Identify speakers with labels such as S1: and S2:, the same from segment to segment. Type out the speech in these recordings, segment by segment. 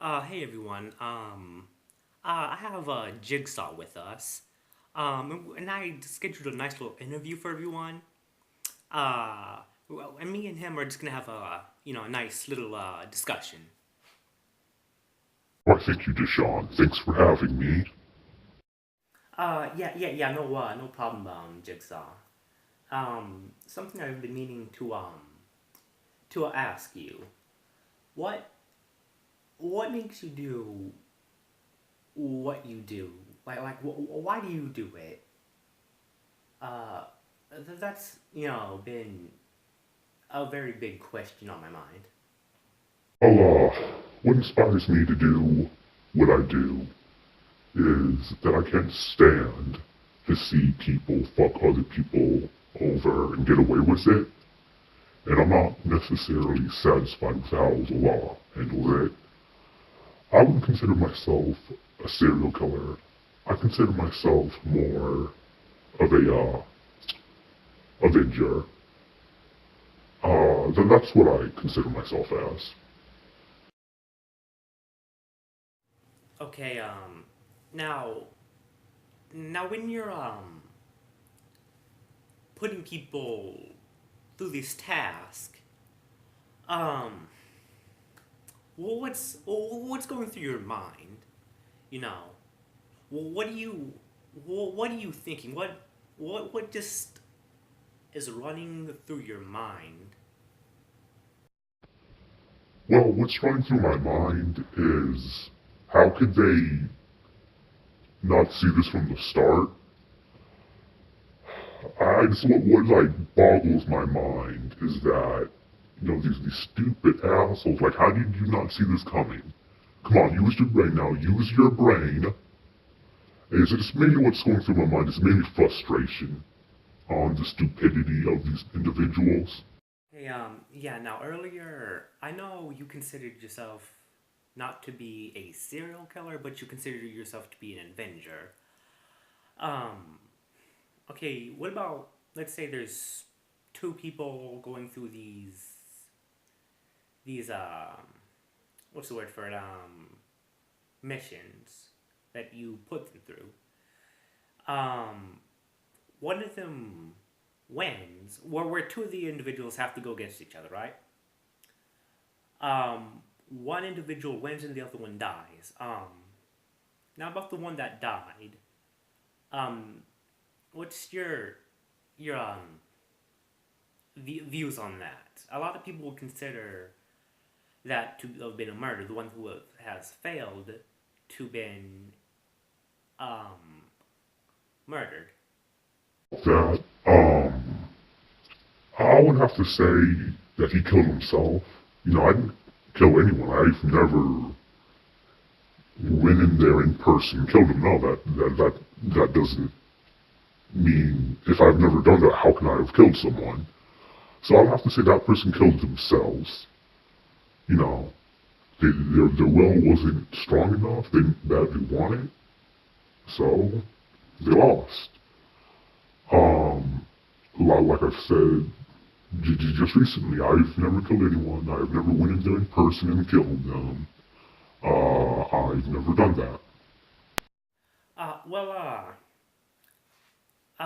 S1: Hey everyone. I have Jigsaw with us. And I scheduled a nice little interview for everyone. And me and him are just gonna have a nice little discussion.
S2: Why, thank you, Deshaun. Thanks for having me.
S1: Yeah, no problem, Jigsaw. Something I've been meaning to ask you. What, what makes you do what you do? Why do you do it? Uh, that's been a very big question on my mind.
S2: Well, what inspires me to do what I do is that I can't stand to see people fuck other people over and get away with it, and I'm not necessarily satisfied with how the law handles it. I wouldn't consider myself a serial killer. I consider myself more of a avenger. Then that's what I consider myself as.
S1: Okay, now, now when you're putting people through this task, um, what's going through your mind? You know, what do you what are you thinking? What just is running through your mind?
S2: Well, what's running through my mind is how could they not see this from the start? I just what like boggles my mind is that these stupid assholes. Like, how did you not see this coming? Come on, use your brain now. Use your brain. Is it just mainly what's going through my mind is mainly frustration on the stupidity of these individuals.
S1: Hey, yeah, now earlier, I know you considered yourself not to be a serial killer, but you consider yourself to be an avenger. Um, okay, what about, let's say there's two people going through these what's the word for it, missions that you put them through. One of them wins, where two of the individuals have to go against each other, right? One individual wins and the other one dies. Now about the one that died, um, what's your views on that? A lot of people would consider that to have been a murder. The one who has failed to been um murdered.
S2: That I would have to say that he killed himself. I didn't kill anyone. I've never went in there in person and killed him. No, that doesn't mean if I've never done that, how can I have killed someone? So I'll have to say that person killed themselves. You know, their will wasn't strong enough. They didn't badly want it, so they lost. Um, like I've said just recently, I've never killed anyone. I've never went in there in person and killed them. I've never done that.
S1: Uh, well, uh,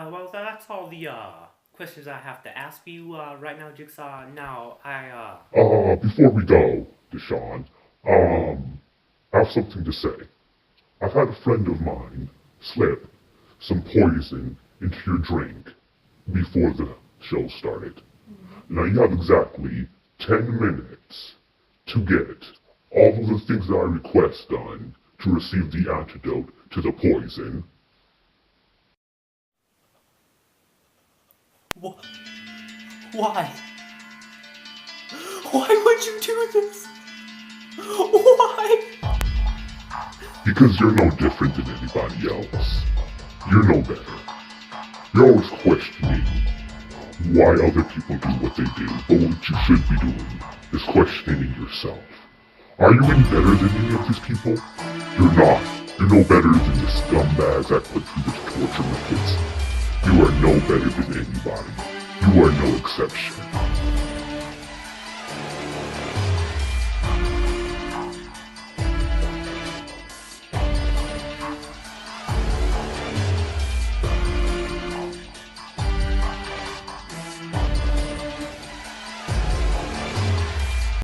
S1: well, that's all the questions I have to ask you right now, Jigsaw. Now,
S2: Before we go, Deshaun, I have something to say. I've had a friend of mine slip some poison into your drink before the show started. Now you have exactly 10 minutes to get all of the things that I request done to receive the antidote to the poison.
S1: wh- why? Why would you do this? Why?
S2: Because you're no different than anybody else. You're no better. You're always questioning why other people do what they do, but what you should be doing is questioning yourself. Are you any better than any of these people? You're not. You're no better than the scumbags that put through this torture methods. You are no better than anybody. You are no exception.